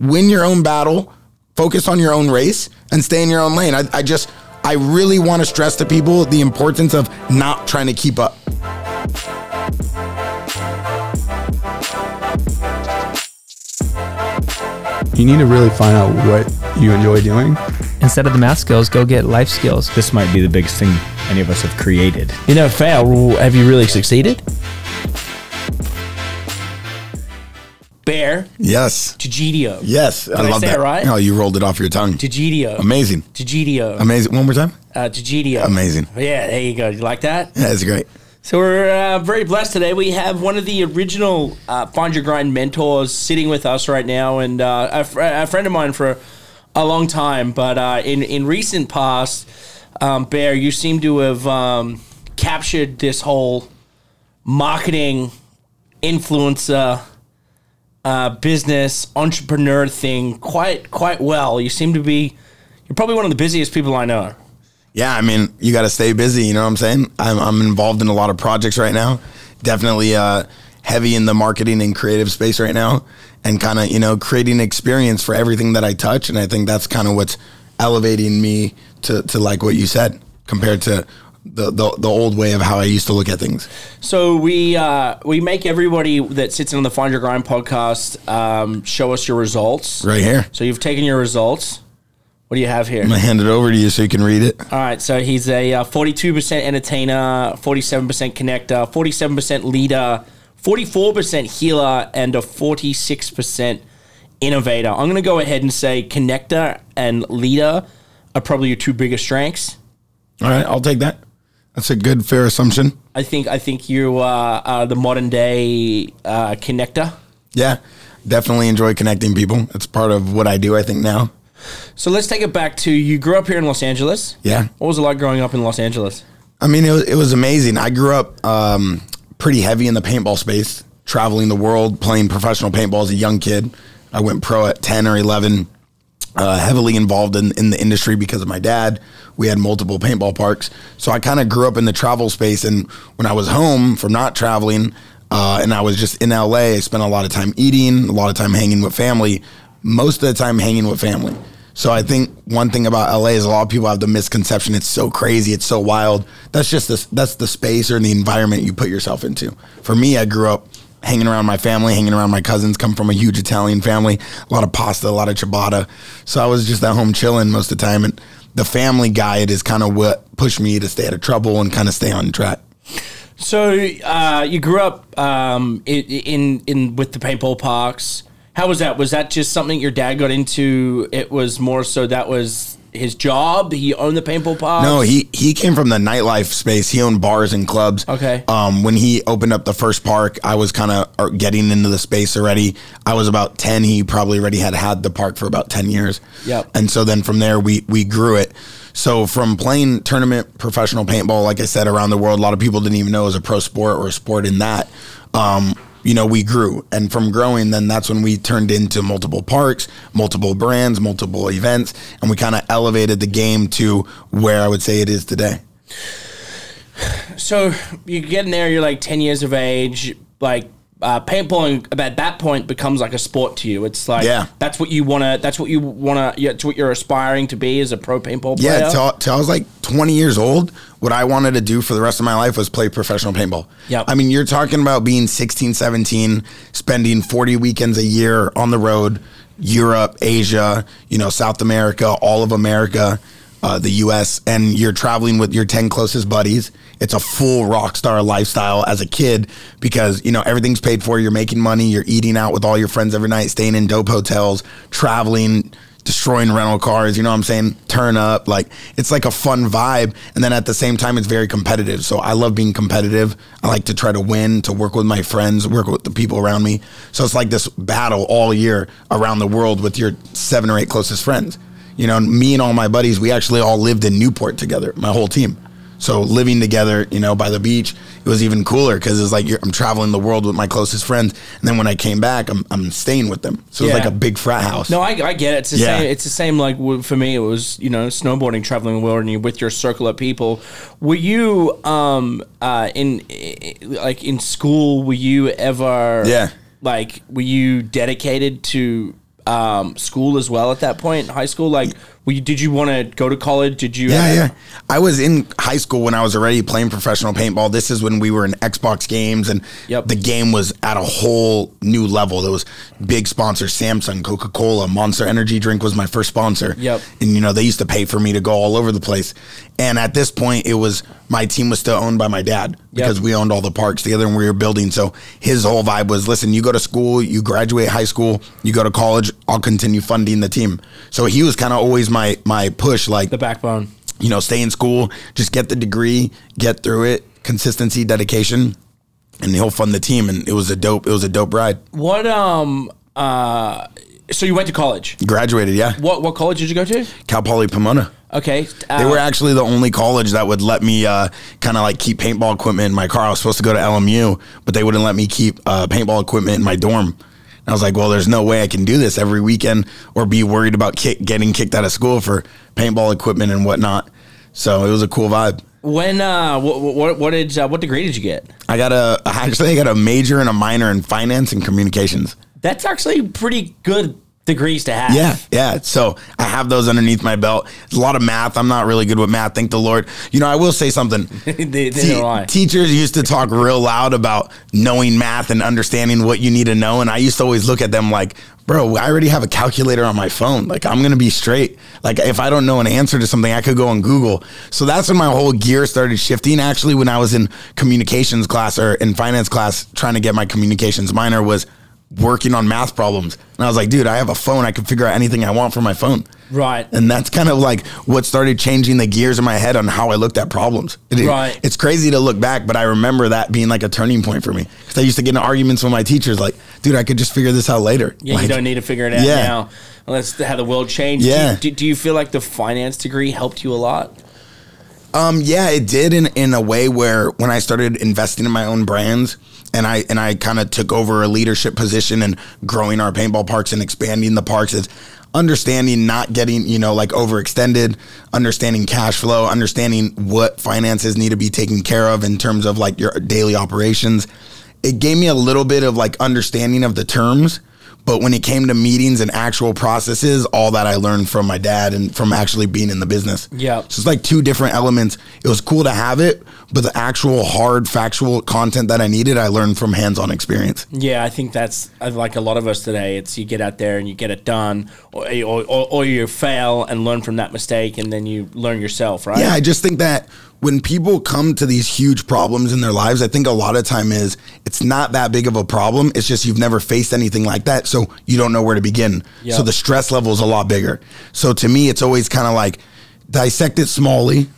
win your own battle, focus on your own race, and stay in your own lane. I really want to stress to people the importance of not trying to keep up. You need to really find out what you enjoy doing. Instead of the math skills, go get life skills. This might be the biggest thing any of us have created. You know, fail. Have you really succeeded? Bear. Yes. Degidio. Yes. Did I love that. Right? Oh, you rolled it off your tongue. Degidio. Amazing. Degidio. Amazing. One more time. Degidio. Amazing. Yeah, there you go. You like that? Yeah, that's great. So we're very blessed today. We have one of the original Find Your Grind mentors sitting with us right now, and a friend of mine for a long time. But in recent past, Bear, you seem to have captured this whole marketing influencer business entrepreneur thing quite well. You seem to be, you're probably one of the busiest people I know. Yeah, I mean, you got to stay busy, you know what I'm saying? I'm involved in a lot of projects right now. Definitely heavy in the marketing and creative space right now, and kind of, you know, creating experience for everything that I touch. And I think that's kind of what's elevating me to like what you said, compared to the old way of how I used to look at things. So we make everybody that sits in on the Find Your Grind podcast show us your results. Right here. So you've taken your results. What do you have here? I'm going to hand it over to you so you can read it. All right, so he's a 42% entertainer, 47% connector, 47% leader, 44% healer, and a 46% innovator. I'm going to go ahead and say connector and leader are probably your two biggest strengths. All right, I'll take that. That's a good, fair assumption. I think you are the modern day connector. Yeah, definitely enjoy connecting people. It's part of what I do, I think, now. So let's take it back to, you grew up here in Los Angeles. Yeah. What was it like growing up in Los Angeles? I mean, it was amazing. I grew up pretty heavy in the paintball space, traveling the world, playing professional paintball as a young kid. I went pro at 10 or 11, heavily involved in the industry because of my dad. We had multiple paintball parks. So I kind of grew up in the travel space. And when I was home from not traveling, and I was just in LA, I spent a lot of time eating, a lot of time hanging with family, most of the time hanging with family. So I think one thing about LA is a lot of people have the misconception it's so crazy, it's so wild. That's just that's the space or the environment you put yourself into. For me, I grew up hanging around my family, hanging around my cousins, come from a huge Italian family, a lot of pasta, a lot of ciabatta. So I was just at home chilling most of the time. And the family guide is kind of what pushed me to stay out of trouble and kind of stay on track. So you grew up in with the paintball parks. How was that? Was that just something your dad got into? It was more so that was his job? He owned the paintball parks? No, he came from the nightlife space. He owned bars and clubs. Okay. When he opened up the first park, I was kind of getting into the space already. I was about 10. He probably already had the park for about 10 years. Yep. And so then from there, we grew it. So from playing tournament professional paintball, like I said, around the world, a lot of people didn't even know it was a pro sport or a sport in that. You know, we grew. And from growing, then that's when we turned into multiple parks, multiple brands, multiple events, and we kind of elevated the game to where I would say it is today. So you get in there, you're like 10 years of age, like paintballing at that point becomes like a sport to you. It's like, yeah, that's what you want to, that's what you're aspiring to be as a pro paintball player. Yeah, till I was like 20 years old, what I wanted to do for the rest of my life was play professional paintball. Yep. I mean, you're talking about being 16, 17, spending 40 weekends a year on the road, Europe, Asia, you know, South America, all of America, the US, and you're traveling with your 10 closest buddies. It's a full rock star lifestyle as a kid because, you know, everything's paid for. You're making money. You're eating out with all your friends every night, staying in dope hotels, traveling, destroying rental cars, you know what I'm saying? Turn up. Like, it's like a fun vibe. And then at the same time, it's very competitive. So I love being competitive. I like to try to win, to work with my friends, work with the people around me. So it's like this battle all year around the world with your 7 or 8 closest friends. You know, me and all my buddies, we actually all lived in Newport together, my whole team. So living together, you know, by the beach, it was even cooler because it's like I'm traveling the world with my closest friends. And then when I came back, I'm staying with them. So it's like a big frat house. No, I get it. It's the same. It's the same. Like for me, it was, you know, snowboarding, traveling the world, and you're with your circle of people. Were you in school? Were you ever were you dedicated to school as well at that point, high school? Like, did you want to go to college? Did you? Yeah. I was in high school when I was already playing professional paintball. This is when we were in Xbox games, and the game was at a whole new level. There was big sponsors: Samsung, Coca-Cola, Monster Energy drink was my first sponsor. And they used to pay for me to go all over the place. And at this point, my team was still owned by my dad because we owned all the parks together and we were building. So his whole vibe was, listen, you go to school, you graduate high school, you go to college, I'll continue funding the team. So he was kind of always my push, like the backbone. Stay in school, just get the degree, get through it, consistency, dedication, and he'll fund the team. And it was a dope ride. What so you went to college? Graduated, yeah. What college did you go to? Cal Poly Pomona. Okay. They were actually the only college that would let me kind of like keep paintball equipment in my car. I was supposed to go to LMU, but they wouldn't let me keep paintball equipment in my dorm. And I was like, well, there's no way I can do this every weekend or be worried about getting kicked out of school for paintball equipment and whatnot. So it was a cool vibe. When what degree did you get? I got a major and a minor in finance and communications. That's actually pretty good degrees to have. Yeah. So I have those underneath my belt. There's a lot of math. I'm not really good with math, thank the Lord. I will say something. Teachers used to talk real loud about knowing math and understanding what you need to know. And I used to always look at them like, bro, I already have a calculator on my phone. Like, I'm going to be straight. Like, if I don't know an answer to something, I could go on Google. So that's when my whole gear started shifting. Actually, when I was in communications class or in finance class, trying to get my communications minor, was working on math problems. And I was like, dude, I have a phone. I can figure out anything I want from my phone. Right. And that's kind of like what started changing the gears in my head on how I looked at problems. Right. It's crazy to look back, but I remember that being like a turning point for me. Because I used to get in arguments with my teachers like, dude, I could just figure this out later. Yeah, like, you don't need to figure it out now. That's how the world changed. Yeah. Do you feel like the finance degree helped you a lot? Yeah, it did in a way where when I started investing in my own brands and I kind of took over a leadership position and growing our paintball parks and expanding the parks, is understanding not getting, like overextended, understanding cash flow, understanding what finances need to be taken care of in terms of like your daily operations. It gave me a little bit of like understanding of the terms. But when it came to meetings and actual processes, all that I learned from my dad and from actually being in the business. Yeah. So it's like two different elements. It was cool to have it, but the actual hard factual content that I needed, I learned from hands-on experience. Yeah, I think that's like a lot of us today. It's you get out there and you get it done, or you fail and learn from that mistake, and then you learn yourself, right? Yeah, I just think that when people come to these huge problems in their lives, I think a lot of time it's not that big of a problem. It's just you've never faced anything like that, so you don't know where to begin. Yep. So the stress level is a lot bigger. So to me, it's always kind of like dissect it smallly,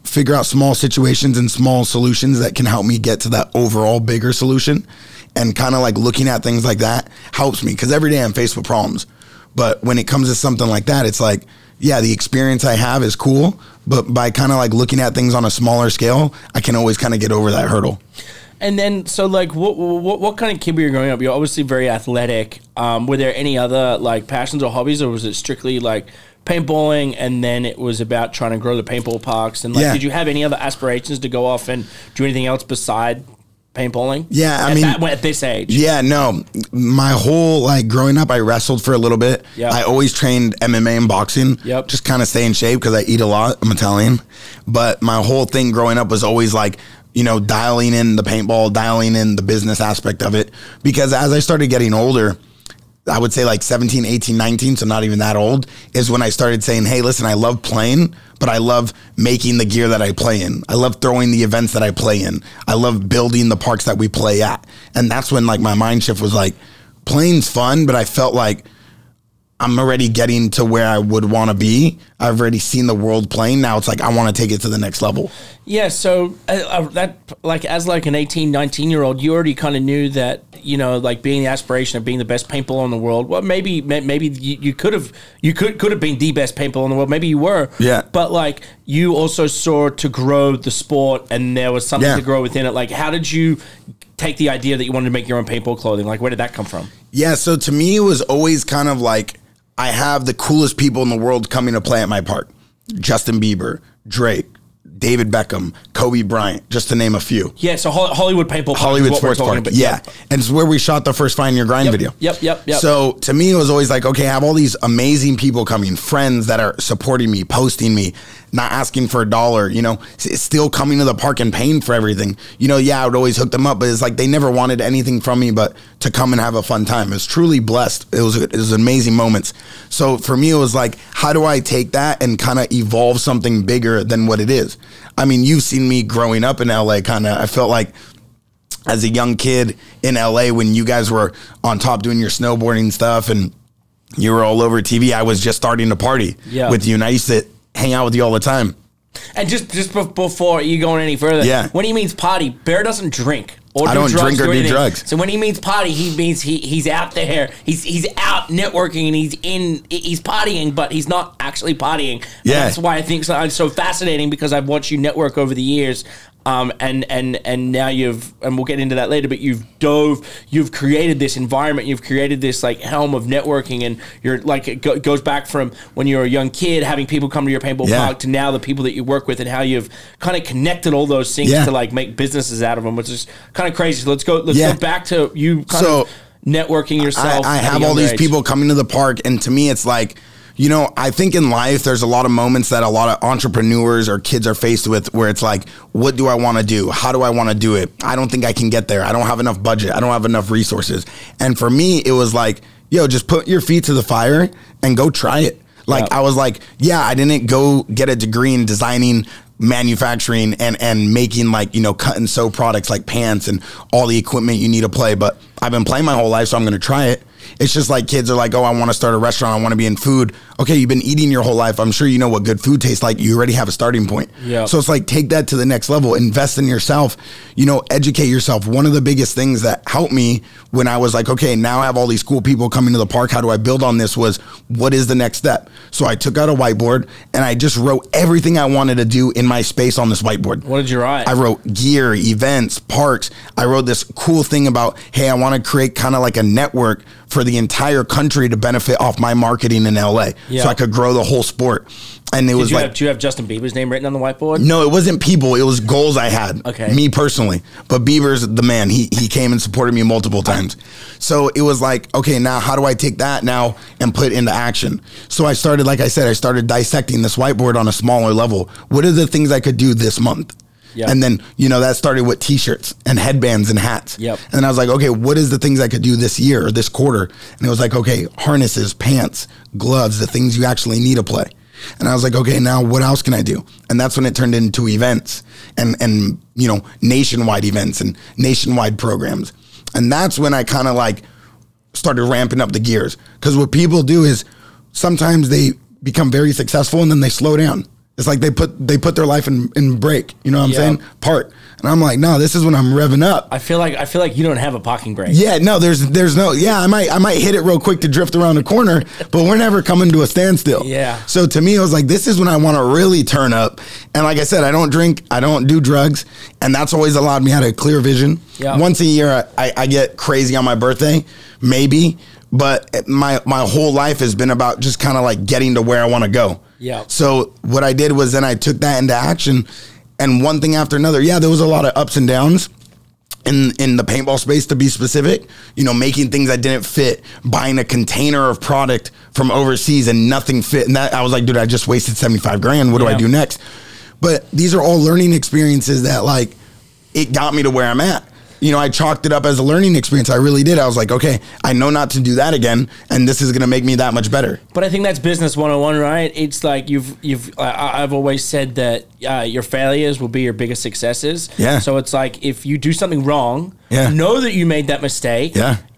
figure out small situations and small solutions that can help me get to that overall bigger solution. And kind of like looking at things like that helps me, because every day I'm faced with problems. But when it comes to something like that, it's like, yeah, the experience I have is cool, but by kind of like looking at things on a smaller scale, I can always kind of get over that hurdle. And then, so like, what kind of kid were you growing up? You're obviously very athletic. Were there any other like passions or hobbies, or was it strictly like paintballing, and then it was about trying to grow the paintball parks? And like, did you have any other aspirations to go off and do anything else beside paintballing? Yeah, at this age. Yeah, no. My whole like growing up, I wrestled for a little bit. Yep. I always trained MMA and boxing. Yep. Just kind of stay in shape because I eat a lot. I'm Italian. But my whole thing growing up was always like, dialing in the paintball, dialing in the business aspect of it. Because as I started getting older, I would say like 17, 18, 19, so not even that old, is when I started saying, hey, listen, I love playing, but I love making the gear that I play in. I love throwing the events that I play in. I love building the parks that we play at. And that's when like my mind shift was like, playing's fun, but I felt like I'm already getting to where I would want to be. I've already seen the world playing. Now it's like, I want to take it to the next level. Yeah. So that like, as like an 18, 19-year-old, you already kind of knew that, like being the aspiration of being the best paintballer in the world. Well, maybe you could have been the best paintballer in the world. Maybe you were. Yeah. But like, you also saw to grow the sport, and there was something to grow within it. Like, how did you take the idea that you wanted to make your own paintball clothing? Like, where did that come from? Yeah. So to me, it was always kind of like, I have the coolest people in the world coming to play at my park. Justin Bieber, Drake, David Beckham, Kobe Bryant, just to name a few. Yeah, so Hollywood Paintball Park. Hollywood Sports Park. Yeah. And it's where we shot the first Find Your Grind video. Yep. So to me, it was always like, okay, I have all these amazing people coming, friends that are supporting me, posting me, not asking for $1, you know, still coming to the park and paying for everything. You know, yeah, I would always hook them up, but it's like they never wanted anything from me but to come and have a fun time. It was truly blessed. It was amazing moments. So for me, it was like, how do I take that and kind of evolve something bigger than what it is? I mean, you've seen me growing up in LA, kind of. I felt like as a young kid in LA, when you guys were on top doing your snowboarding stuff and you were all over TV, I was just starting to party with you, and I used to hang out with you all the time. And just before you going any further, when he means party, Bear doesn't drink. I don't drink or do drugs. So when he means party, he means he's out there. He's out networking and he's partying, but he's not actually partying. And that's why I think it's so fascinating, because I've watched you network over the years. And now and we'll get into that later, but you've created this environment, you've created this like helm of networking, and you're like, it goes back from when you were a young kid, having people come to your paintball park, to now the people that you work with, and how you've kind of connected all those things to like make businesses out of them, which is kind of crazy. So let's go back to you kind of networking yourself. I have all these people coming to the park, and to me, it's like, you know, I think in life, there's a lot of moments that a lot of entrepreneurs or kids are faced with where it's like, what do I want to do? How do I want to do it? I don't think I can get there. I don't have enough budget. I don't have enough resources. And for me, it was like, yo, just put your feet to the fire and go try it. Like, I was like, I didn't go get a degree in designing, manufacturing, and making, like, you know, cut and sew products like pants and all the equipment you need to play. But I've been playing my whole life, so I'm going to try it. It's just like kids are like, oh, I want to start a restaurant. I want to be in food. Okay, you've been eating your whole life. I'm sure you know what good food tastes like. You already have a starting point. So it's like, take that to the next level. Invest in yourself. You know, educate yourself. One of the biggest things that helped me when I was like, okay, now I have all these cool people coming to the park. How do I build on this? Was, what is the next step? So I took out a whiteboard and I just wrote everything I wanted to do in my space on this whiteboard. What did you write? I wrote gear, events, parks. I wrote this cool thing about, hey, I want to create kind of like a network for the entire country to benefit off my marketing in LA, so I could grow the whole sport. And it was like, do you have Justin Bieber's name written on the whiteboard? No, it wasn't people. It was goals I had. Okay. Me personally. But Bieber's the man. He came and supported me multiple times. So it was like, okay, now how do I take that now and put it into action? So I started, like I said, I started dissecting this whiteboard on a smaller level. What are the things I could do this month? And then, you know, that started with t-shirts and headbands and hats. And I was like, okay, what is the things I could do this year or this quarter? And it was like, okay, harnesses, pants, gloves, the things you actually need to play. And I was like, okay, now what else can I do? And that's when it turned into events and you know, nationwide events and nationwide programs. And that's when I kind of like started ramping up the gears. Because what people do is sometimes they become very successful and then they slow down. It's like they put their life in break, you know what I'm saying? Part. And I'm like, no, this is when I'm revving up. I feel like you don't have a parking brake. Yeah, no, there's no, I might hit it real quick to drift around the corner, but we're never coming to a standstill. So to me, it was like, this is when I want to really turn up. And like I said, I don't drink, I don't do drugs, and that's always allowed me to have a clear vision. Once a year, I get crazy on my birthday, maybe, but my whole life has been about just kind of like getting to where I want to go. So what I did was then I took that into action, and one thing after another. There was a lot of ups and downs in the paintball space, to be specific, you know, making things that didn't fit, buying a container of product from overseas and nothing fit. And that I was like, dude, I just wasted 75 grand. What do I do next? But these are all learning experiences that, like, it got me to where I'm at. You know, I chalked it up as a learning experience. I really did. I was like, okay, I know not to do that again, and this is going to make me that much better. But I think that's business 101, right? It's like I've always said that your failures will be your biggest successes. So it's like, if you do something wrong, know that you made that mistake.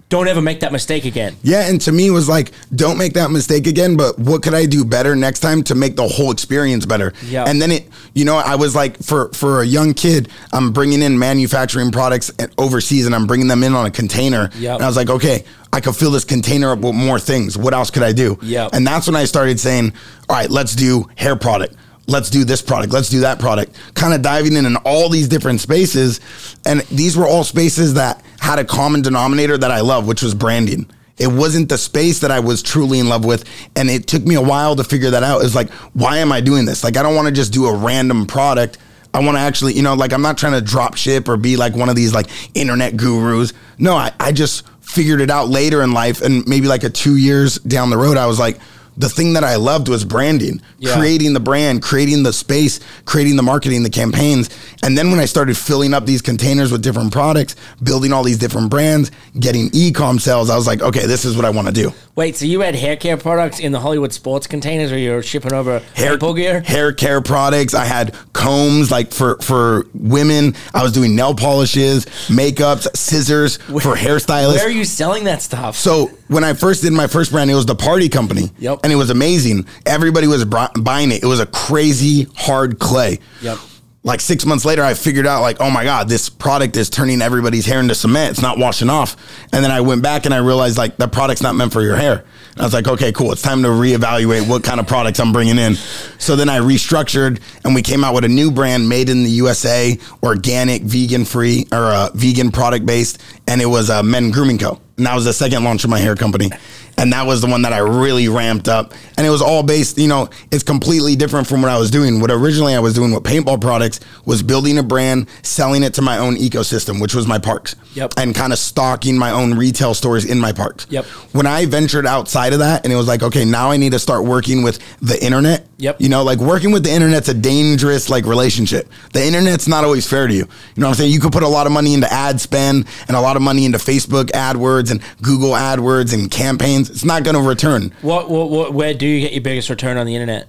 Don't ever make that mistake again. And to me, it was like, don't make that mistake again, but what could I do better next time to make the whole experience better? And then it, you know, I was like, for a young kid, I'm bringing in manufacturing products overseas, and I'm bringing them in on a container. And I was like, okay, I could fill this container up with more things. What else could I do? And that's when I started saying, all right, let's do hair product. Let's do this product. Let's do that product. Kind of diving in all these different spaces. And these were all spaces that had a common denominator that I love, which was branding. It wasn't the space that I was truly in love with. And it took me a while to figure that out. It's like, why am I doing this? Like, I don't want to just do a random product I want to actually, like, I'm not trying to drop ship or be like one of these like internet gurus. No, I just figured it out later in life, and maybe like 2 years down the road, I was like, the thing that I loved was branding, creating the brand, creating the space, creating the marketing, the campaigns. And then when I started filling up these containers with different products, building all these different brands, getting e-com sales, I was like, okay, this is what I want to do. Wait, so you had hair care products in the Hollywood sports containers, or you're shipping over hair gear? Hair care products. I had combs, like for women. I was doing nail polishes, makeups, scissors for hairstylists. Where are you selling that stuff? So when I first did my first brand, it was the Party Company. Yep. And it was amazing. Everybody was buying it. It was a crazy hard clay. Yep. Like 6 months later, I figured out, like, oh my God, this product is turning everybody's hair into cement. It's not washing off. And then I went back and I realized, like, that product's not meant for your hair. And I was like, okay, cool. It's time to reevaluate what kind of products I'm bringing in. So then I restructured, and we came out with a new brand, made in the USA, organic, vegan free, or vegan product based. And it was Men Grooming Co. And that was the second launch of my hair company. And that was the one that I really ramped up. And it was all based, it's completely different from what I was doing. What originally I was doing with paintball products was building a brand, selling it to my own ecosystem, which was my parks. Yep. And kind of stocking my own retail stores in my parks. Yep. When I ventured outside of that, and it was like, okay, now I need to start working with the internet. Yep. Like working with the internet's a dangerous like relationship. The internet's not always fair to you. You know what I'm saying? You could put a lot of money into ad spend and a lot of money into Facebook AdWords and Google AdWords and campaigns. It's not going to return. Where do you get your biggest return on the internet?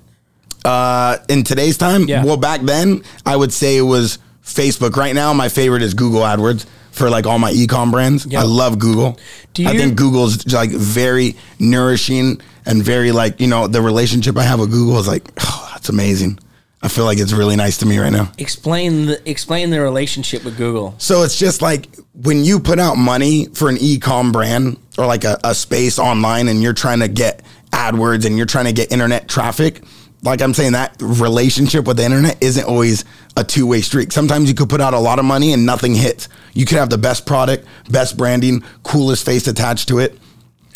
In today's time? Yeah. Well, back then, I would say it was Facebook. Right now, my favorite is Google AdWords for like all my e-com brands. Yep. I love Google. I think Google's like very nourishing and very like, the relationship I have with Google is like, oh, that's amazing. I feel like it's really nice to me right now. Explain the relationship with Google. So it's just like when you put out money for an e-com brand or like a space online, and you're trying to get AdWords and you're trying to get internet traffic, like I'm saying, that relationship with the internet isn't always a two-way street. Sometimes you could put out a lot of money and nothing hits. You could have the best product, best branding, coolest face attached to it,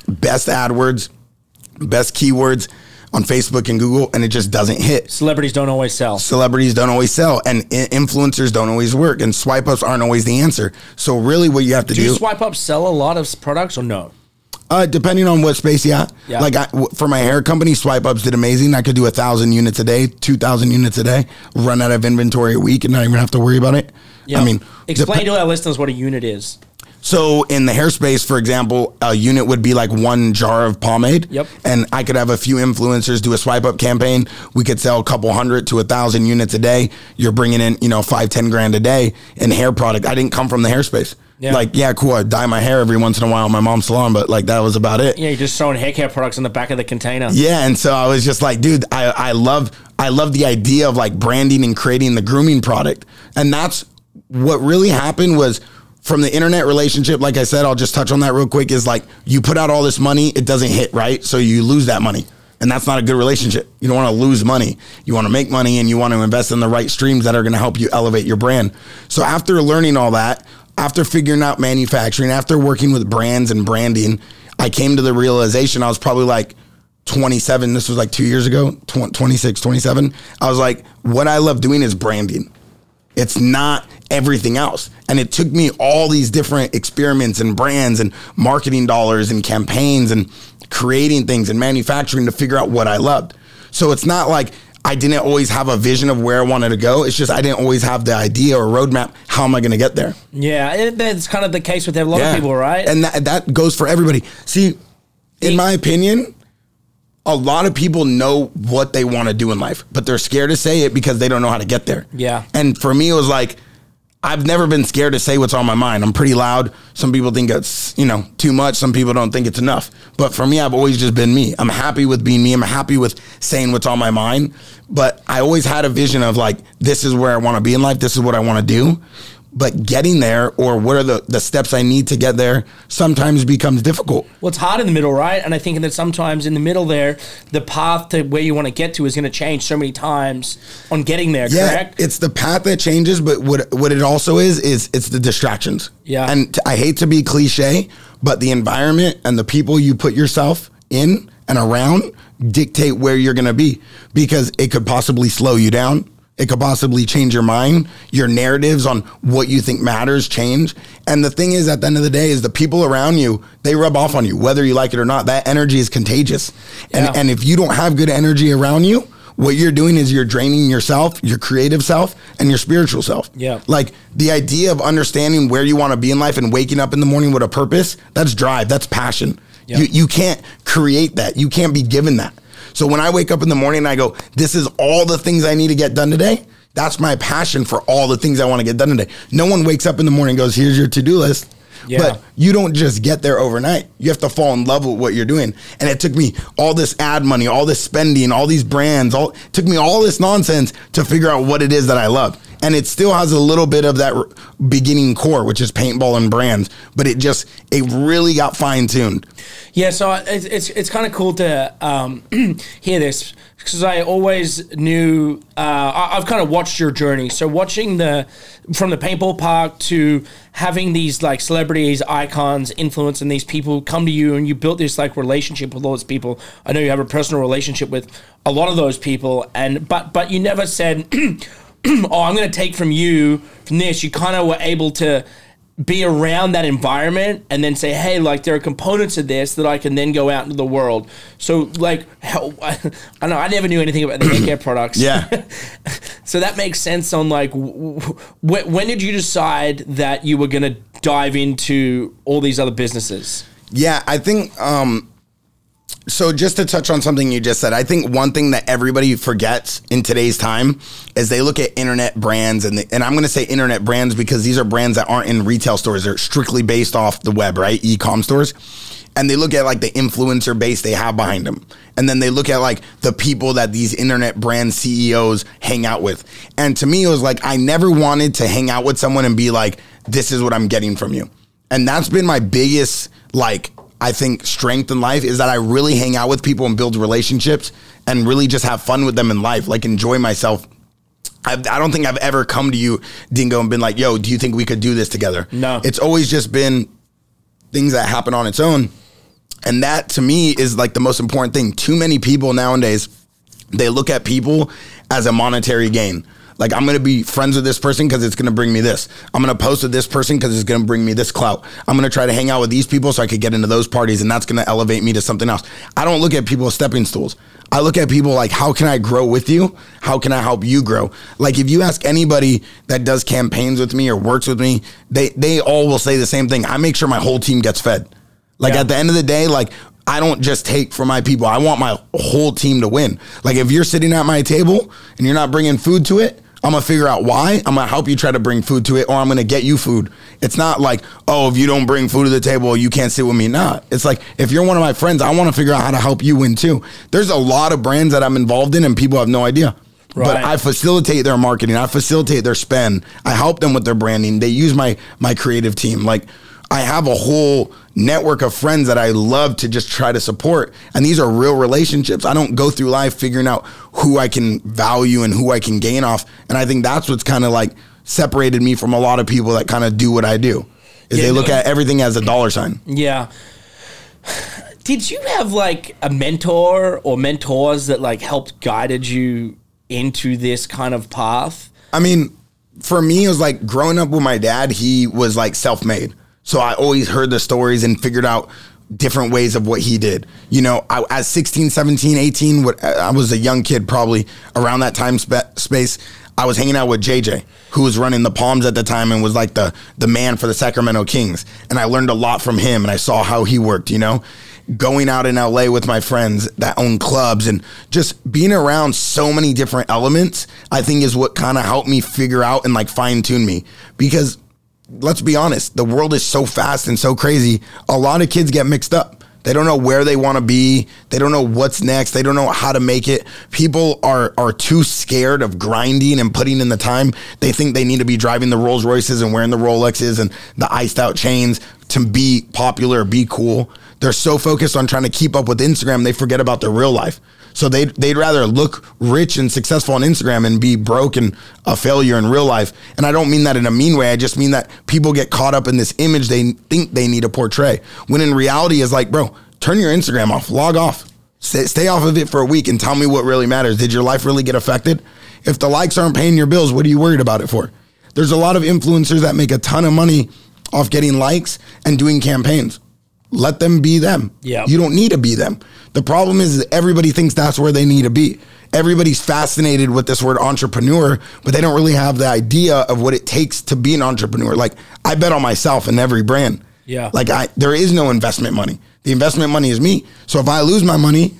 best AdWords, best keywords on Facebook and Google, and it just doesn't hit. Celebrities don't always sell. And influencers don't always work, and swipe ups aren't always the answer. So really what you have to do... Do swipe ups sell a lot of products or no? Depending on what space, yeah. Like for my hair company, swipe ups did amazing. I could do 1,000 units a day, 2,000 units a day, run out of inventory a week and not even have to worry about it. Yep. I mean... Explain to our listeners what a unit is. So in the hair space, for example, a unit would be like one jar of pomade. Yep. And I could have a few influencers do a swipe up campaign. We could sell a couple hundred to 1,000 units a day. You're bringing in, $5-10 grand a day in hair product. I didn't come from the hair space. Yeah. Like, yeah, cool. I dye my hair every once in a while in my mom's salon, but like that was about it. Yeah, you're just throwing hair care products in the back of the container. Yeah, and so I was just like, dude, I love the idea of like branding and creating the grooming product. And that's what really happened was from the internet relationship. Like I said, I'll just touch on that real quick, is like you put out all this money, it doesn't hit, right? So you lose that money. And that's not a good relationship. You don't want to lose money. You want to make money, and you want to invest in the right streams that are going to help you elevate your brand. So after learning all that, after figuring out manufacturing, after working with brands and branding, I came to the realization, I was probably like 27. This was like 2 years ago, 26, 27. I was like, what I love doing is branding. It's not everything else. And it took me all these different experiments and brands and marketing dollars and campaigns and creating things and manufacturing to figure out what I loved. So it's not like I didn't always have a vision of where I wanted to go. It's just I didn't always have the idea or roadmap. How am I going to get there? Yeah, that's kind of the case with a lot of people, right? And that goes for everybody. See, in my opinion, a lot of people know what they want to do in life, but they're scared to say it because they don't know how to get there. Yeah. And for me, it was like, I've never been scared to say what's on my mind. I'm pretty loud. Some people think it's, too much. Some people don't think it's enough. But for me, I've always just been me. I'm happy with being me. I'm happy with saying what's on my mind. But I always had a vision of like, this is where I want to be in life. This is what I want to do. But getting there, or what are the steps I need to get there, sometimes becomes difficult. Well, it's hard in the middle, right? And I think that sometimes in the middle there, the path to where you want to get to is going to change so many times on getting there, correct? It's the path that changes, but what it also is it's the distractions. Yeah. And I hate to be cliche, but the environment and the people you put yourself in and around dictate where you're going to be, because it could possibly slow you down. It could possibly change your mind. Your narratives on what you think matters change. And the thing is, at the end of the day, is the people around you, they rub off on you, whether you like it or not. That energy is contagious. And if you don't have good energy around you, what you're doing is you're draining yourself, your creative self, and your spiritual self. Yeah. Like the idea of understanding where you want to be in life and waking up in the morning with a purpose, that's drive, that's passion. Yeah. You can't create that. You can't be given that. So when I wake up in the morning and I go, this is all the things I need to get done today, that's my passion for all the things I want to get done today. No one wakes up in the morning and goes, here's your to-do list. Yeah. But you don't just get there overnight. You have to fall in love with what you're doing. And it took me all this ad money, all this spending, all these brands, it took me all this nonsense to figure out what it is that I love. And it still has a little bit of that beginning core, which is paintball and brands, but it really got fine-tuned. Yeah, so it's kind of cool to hear this, because I always knew, I've kind of watched your journey. So watching from the paintball park to having these like celebrities, icons, influencing these people come to you, and you built this like relationship with all those people. I know you have a personal relationship with a lot of those people, but you never said, oh, I'm going to take from this. You kind of were able to be around that environment and then say, hey, like there are components of this that I can then go out into the world. So like, I never knew anything about the hair care products. Yeah. So that makes sense on like, when did you decide that you were going to dive into all these other businesses? Yeah, I think, so just to touch on something you just said, I think one thing that everybody forgets in today's time is they look at internet brands, and I'm going to say internet brands because these are brands that aren't in retail stores. They're strictly based off the web, right? E-com stores. And they look at like the influencer base they have behind them. And then they look at like the people that these internet brand CEOs hang out with. And to me, it was like, I never wanted to hang out with someone and be like, this is what I'm getting from you. And that's been my biggest, like, I think strength in life is that I really hang out with people and build relationships and really just have fun with them in life, like enjoy myself. I don't think I've ever come to you, Dingo, and been like, yo, do you think we could do this together? No. It's always just been things that happen on its own. And that to me is like the most important thing. Too many people nowadays, they look at people as a monetary gain. Like, I'm going to be friends with this person because it's going to bring me this. I'm going to post with this person because it's going to bring me this clout. I'm going to try to hang out with these people so I could get into those parties, and that's going to elevate me to something else. I don't look at people as stepping stools. I look at people like, how can I grow with you? How can I help you grow? Like, if you ask anybody that does campaigns with me or works with me, they all will say the same thing. I make sure my whole team gets fed. Like, at the end of the day, like, I don't just take from my people. I want my whole team to win. Like, if you're sitting at my table and you're not bringing food to it, I'm going to figure out why. I'm going to help you try to bring food to it, or I'm going to get you food. It's not like, oh, if you don't bring food to the table, you can't sit with me. Nah. It's like, if you're one of my friends, I want to figure out how to help you win too. There's a lot of brands that I'm involved in and people have no idea. Right. But I facilitate their marketing. I facilitate their spend. I help them with their branding. They use my creative team. Like, I have a whole network of friends that I love to just try to support. And these are real relationships. I don't go through life figuring out who I can value and who I can gain off. And I think that's what's kind of like separated me from a lot of people that kind of do what I do, is they look at everything as a dollar sign. Yeah. Did you have like a mentor or mentors that like helped guided you into this kind of path? I mean, for me, it was like growing up with my dad, he was like self-made. So I always heard the stories and figured out different ways of what he did. You know, at 16, 17, 18, I was a young kid, probably around that time space. I was hanging out with JJ, who was running the Palms at the time and was like the man for the Sacramento Kings. And I learned a lot from him, and I saw how he worked, you know, going out in LA with my friends that own clubs and just being around so many different elements, I think is what kind of helped me figure out and like fine tune me. Because let's be honest, the world is so fast and so crazy. A lot of kids get mixed up. They don't know where they want to be. They don't know what's next. They don't know how to make it. People are too scared of grinding and putting in the time. They think they need to be driving the Rolls Royces and wearing the Rolexes and the iced out chains to be popular, be cool. They're so focused on trying to keep up with Instagram, they forget about their real life. So they'd rather look rich and successful on Instagram and be broke and a failure in real life. And I don't mean that in a mean way. I just mean that people get caught up in this image they think they need to portray. When in reality is like, bro, turn your Instagram off, log off, stay off of it for a week and tell me what really matters. Did your life really get affected? If the likes aren't paying your bills, what are you worried about it for? There's a lot of influencers that make a ton of money off getting likes and doing campaigns. Let them be them. Yeah. You don't need to be them. The problem is that everybody thinks that's where they need to be. Everybody's fascinated with this word entrepreneur, but they don't really have the idea of what it takes to be an entrepreneur. Like, I bet on myself in every brand. Yeah. Like, there is no investment money. The investment money is me. So if I lose my money,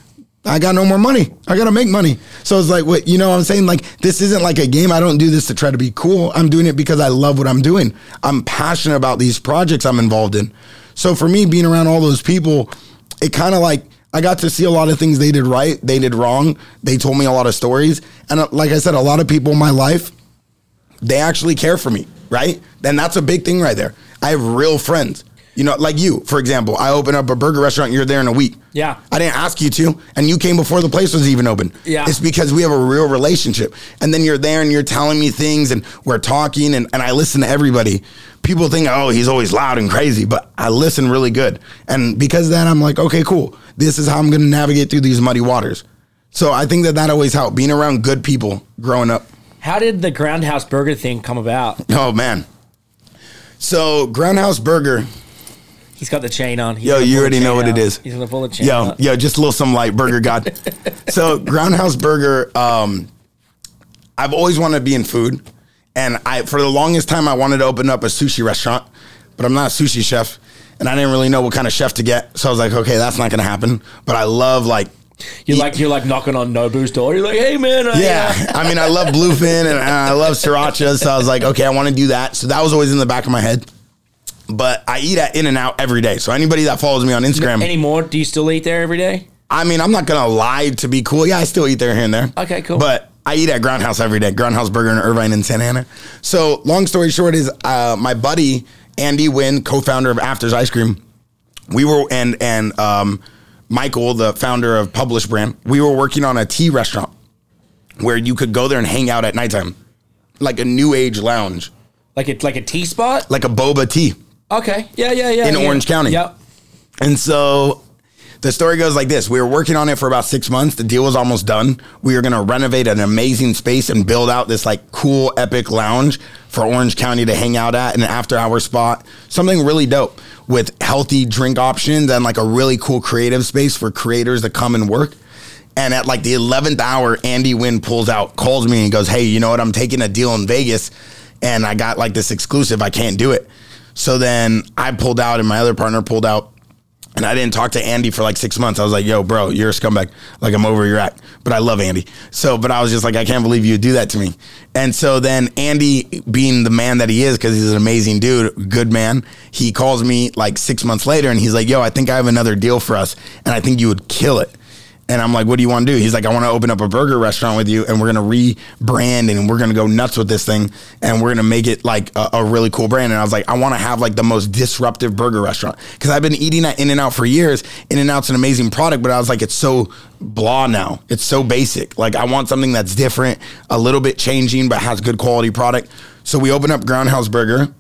I got no more money. I got to make money. So it's like, what, you know what I'm saying? Like, this isn't like a game. I don't do this to try to be cool. I'm doing it because I love what I'm doing. I'm passionate about these projects I'm involved in. So for me, being around all those people, it kind of like, I got to see a lot of things they did right, they did wrong. They told me a lot of stories. And like I said, a lot of people in my life, they actually care for me, right? Then that's a big thing right there. I have real friends. You know, like you, for example, I open up a burger restaurant, you're there in a week. Yeah. I didn't ask you to, and you came before the place was even open. Yeah. It's because we have a real relationship. And then you're there and you're telling me things and we're talking and I listen to everybody. People think, oh, he's always loud and crazy, but I listen really good. And because of that, I'm like, okay, cool. This is how I'm going to navigate through these muddy waters. So I think that always helped, being around good people growing up. How did the Groundhouse Burger thing come about? Oh, man. So Groundhouse Burger... He's got the chain on. Yo, you already know what it is. He's going to pull the chain out. Yo, just a little some light, Burger God. So Groundhouse Burger, I've always wanted to be in food. And for the longest time, I wanted to open up a sushi restaurant. But I'm not a sushi chef. And I didn't really know what kind of chef to get. So I was like, okay, that's not going to happen. But I love, like... You're like knocking on Nobu's door. You're like, hey, man. I mean, I love bluefin and I love sriracha. So I was like, okay, I want to do that. So that was always in the back of my head. But I eat at In-N-Out every day. So anybody that follows me on Instagram. Anymore? Do you still eat there every day? I mean, I'm not going to lie to be cool. Yeah, I still eat there here and there. Okay, cool. But I eat at Groundhouse every day. Groundhouse Burger in Irvine and Santa Ana. So long story short is my buddy, Andy Wynn, co-founder of Afters Ice Cream. We were, and Michael, the founder of Publish Brand, we were working on a tea restaurant where you could go there and hang out at nighttime. Like a new age lounge. Like a tea spot? Like a boba tea. Okay. Yeah. In Orange County. Yep. And so the story goes like this. We were working on it for about 6 months. The deal was almost done. We were going to renovate an amazing space and build out this like cool, epic lounge for Orange County to hang out at, an after-hour spot. Something really dope with healthy drink options and like a really cool creative space for creators to come and work. And at like the 11th hour, Andy Wynn pulls out, calls me and goes, hey, you know what? I'm taking a deal in Vegas and I got like this exclusive. I can't do it. So then I pulled out and my other partner pulled out and I didn't talk to Andy for like 6 months. I was like, yo, bro, you're a scumbag. Like, I'm over your act. But I love Andy. But I was just like, I can't believe you would do that to me. And so then Andy, being the man that he is, because he's an amazing dude, good man, he calls me like 6 months later and he's like, yo, I think I have another deal for us and I think you would kill it. And I'm like, what do you want to do? He's like, I want to open up a burger restaurant with you and we're going to rebrand and we're going to go nuts with this thing and we're going to make it like a really cool brand. And I was like, I want to have like the most disruptive burger restaurant because I've been eating at In-N-Out for years. In-N-Out's an amazing product, but I was like, it's so blah now. It's so basic. Like I want something that's different, a little bit changing, but has good quality product. So we open up Groundhouse Burger.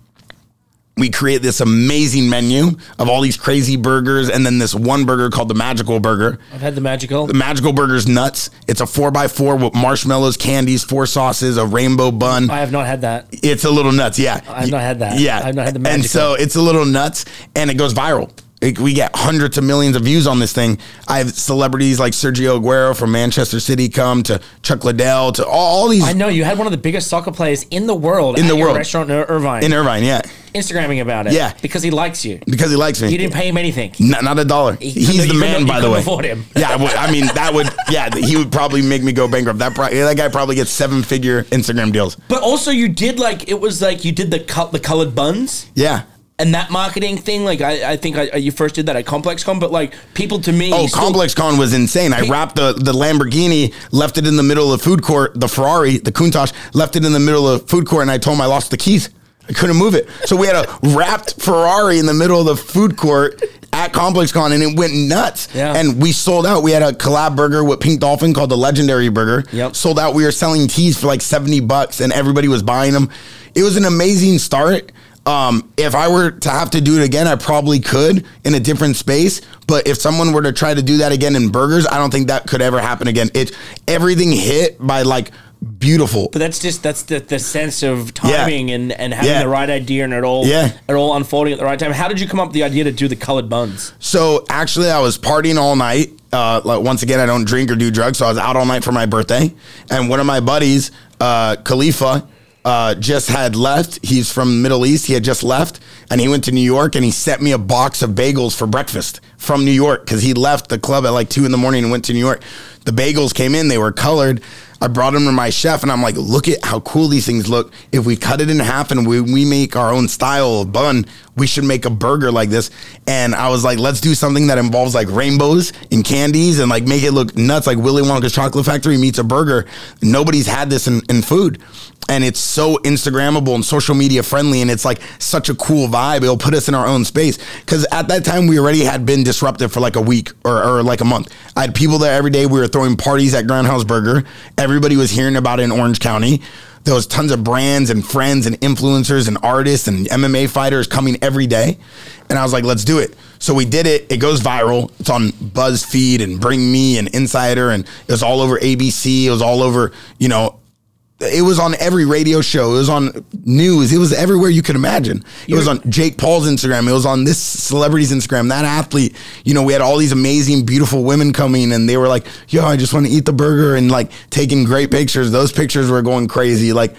We create this amazing menu of all these crazy burgers and then this one burger called the Magical Burger. I've had the Magical. The Magical Burger's nuts. It's a 4x4 with marshmallows, candies, 4 sauces, a rainbow bun. I have not had that. It's a little nuts, yeah. I've not had that. Yeah. I've not had the Magical. And so it's a little nuts and it goes viral. We get hundreds of millions of views on this thing. I have celebrities like Sergio Aguero from Manchester City come to Chuck Liddell to all these. I know you had one of the biggest soccer players in the world at your restaurant in Irvine. In Irvine, yeah. Instagramming about it. Yeah. Because he likes you. Because he likes me. You didn't pay him anything. Not $1. He's the man, by the way. Afford him. Yeah, I mean, that would, yeah, he would probably make me go bankrupt. That guy probably gets 7-figure Instagram deals. But also you did like, it was like you did the colored buns. Yeah. And that marketing thing, like I think you first did that at ComplexCon, but like people to me. Oh, ComplexCon was insane. I wrapped the Lamborghini, left it in the middle of the food court, the Ferrari, the Countach, left it in the middle of the food court, and I told him I lost the keys. I couldn't move it. So we had a wrapped Ferrari in the middle of the food court at ComplexCon, and it went nuts. Yeah. And we sold out. We had a collab burger with Pink Dolphin called the Legendary Burger. Yep. Sold out. We were selling teas for like $70, and everybody was buying them. It was an amazing start. If I were to have to do it again, I probably could in a different space. But if someone were to try to do that again in burgers, I don't think that could ever happen again. Everything hit by like beautiful. But that's the sense of timing and having the right idea and it all unfolding at the right time. How did you come up with the idea to do the colored buns? So actually, I was partying all night. Like once again, I don't drink or do drugs, so I was out all night for my birthday. And one of my buddies, Khalifa, just had left. He's from the Middle East. He had just left, and he went to New York, and he sent me a box of bagels for breakfast from New York because he left the club at like 2 a.m. and went to New York. The bagels came in. They were colored. I brought them to my chef, and I'm like, look at how cool these things look. If we cut it in half and we make our own style of bun, we should make a burger like this. And I was like, let's do something that involves like rainbows and candies and like make it look nuts, like Willy Wonka's Chocolate Factory meets a burger. Nobody's had this in food. And it's so Instagrammable and social media friendly, and it's like such a cool vibe. It'll put us in our own space. Because at that time, we already had been disruptive for like a week or like a month. I had people there every day. We were throwing parties at Groundhouse Burger. Everybody was hearing about it in Orange County. There was tons of brands and friends and influencers and artists and MMA fighters coming every day. And I was like, let's do it. So we did it. It goes viral. It's on BuzzFeed and Bring Me and Insider. And it was all over ABC. It was all over, you know, it was on every radio show. It was on news. It was everywhere you could imagine. It was on Jake Paul's Instagram. It was on this celebrity's Instagram, that athlete. You know, we had all these amazing, beautiful women coming, and they were like, yo, I just want to eat the burger, and like taking great pictures. Those pictures were going crazy. Like,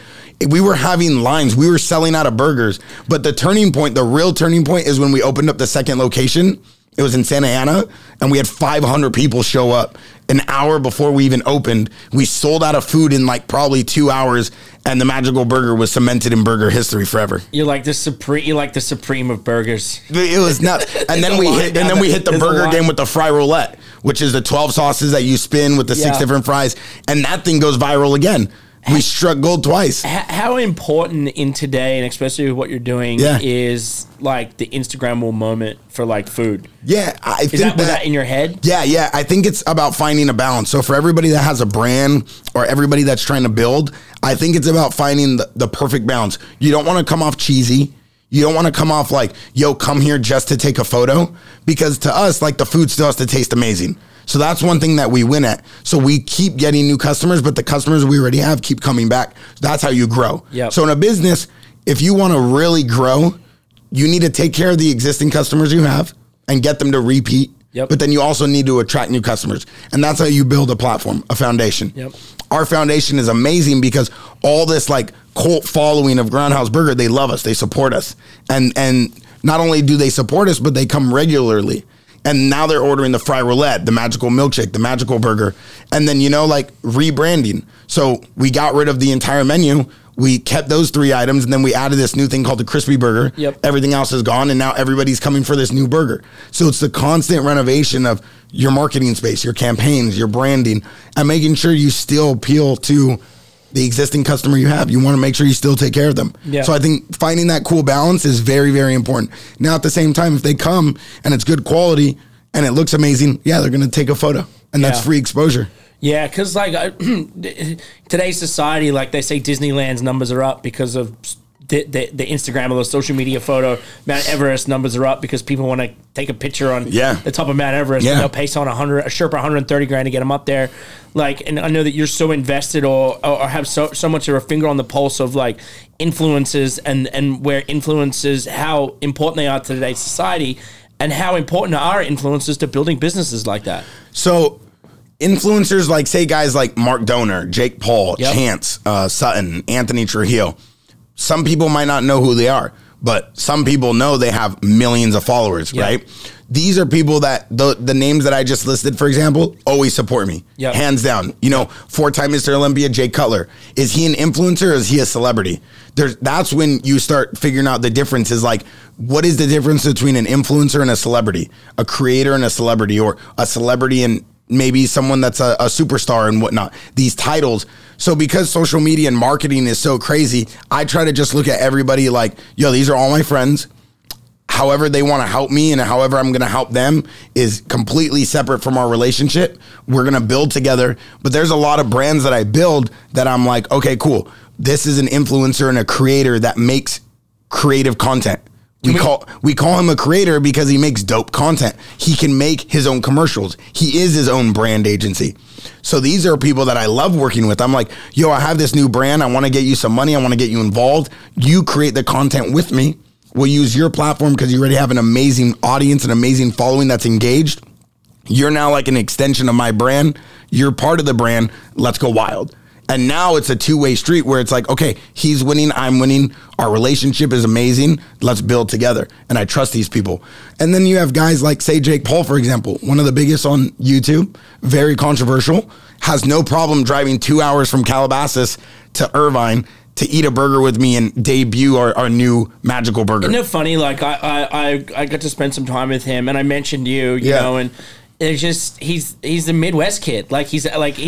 we were having lines. We were selling out of burgers. But the turning point, the real turning point, is when we opened up the second location. It was in Santa Ana, and we had 500 people show up an hour before we even opened. We sold out of food in like probably 2 hours, and the Magical Burger was cemented in burger history forever. You're like the supreme of burgers. It was nuts. And then we hit the burger game with the fry roulette, which is the 12 sauces that you spin with the 6 different fries, and that thing goes viral again. We struck gold twice. How important in today, and especially with what you're doing, is like the Instagrammable moment for like food? Yeah, I think was that in your head? Yeah. I think it's about finding a balance. So for everybody that has a brand or everybody that's trying to build, I think it's about finding the perfect balance. You don't want to come off cheesy. You don't want to come off like, yo, come here just to take a photo. Because to us, like, the food still has to taste amazing. So that's one thing that we win at. So we keep getting new customers, but the customers we already have keep coming back. That's how you grow. Yep. So in a business, if you want to really grow, you need to take care of the existing customers you have and get them to repeat. Yep. But then you also need to attract new customers. And that's how you build a platform, a foundation. Yep. Our foundation is amazing because all this like cult following of Groundhouse Burger, they love us, they support us. And not only do they support us, but they come regularly. And now they're ordering the fry roulette, the magical milkshake, the magical burger. And then, you know, like rebranding. So we got rid of the entire menu. We kept those 3 items, and then we added this new thing called the crispy burger. Yep. Everything else is gone, and now everybody's coming for this new burger. So it's the constant renovation of your marketing space, your campaigns, your branding, and making sure you still appeal to the existing customer you have. You want to make sure you still take care of them. Yeah. So I think finding that cool balance is very, very important. Now, at the same time, if they come and it's good quality and it looks amazing, yeah, they're going to take a photo, and that's free exposure. Yeah, because like today's society, like they say Disneyland's numbers are up because of the Instagram or the social media photo. Mount Everest numbers are up because people want to take a picture on the top of Mount Everest. Yeah. And they'll pay someone a Sherpa $130,000 to get them up there. Like, and I know that you're so invested or have so much of a finger on the pulse of like influences and where influences, how important they are to today's society, and how important are influences to building businesses like that. So influencers, like, say guys like Mark Donor, Jake Paul, Chance, Sutton, Anthony Trujillo. Some people might not know who they are, but some people know they have millions of followers, right? These are people that the names that I just listed, for example, always support me, hands down. You know, 4-time Mr. Olympia, Jay Cutler. Is he an influencer or is he a celebrity? That's when you start figuring out the difference is like, what is the difference between an influencer and a celebrity, a creator and a celebrity, or a celebrity and maybe someone that's a superstar and whatnot, these titles. So because social media and marketing is so crazy, I try to just look at everybody like, yo, these are all my friends. However they want to help me and however I'm going to help them is completely separate from our relationship. We're going to build together. But there's a lot of brands that I build that I'm like, okay, cool. This is an influencer and a creator that makes creative content. We call him a creator because he makes dope content. He can make his own commercials. He is his own brand agency. So these are people that I love working with. I'm like, yo, I have this new brand. I want to get you some money. I want to get you involved. You create the content with me. We'll use your platform because you already have an amazing audience, an amazing following that's engaged. You're now like an extension of my brand. You're part of the brand. Let's go wild. And now it's a two-way street where it's like, okay, he's winning, I'm winning. Our relationship is amazing. Let's build together. And I trust these people. And then you have guys like, say, Jake Paul, for example, one of the biggest on YouTube, very controversial, has no problem driving 2 hours from Calabasas to Irvine to eat a burger with me and debut our new magical burger. Isn't it funny? Like I got to spend some time with him, and I mentioned you know, and it's just he's the Midwest kid. He's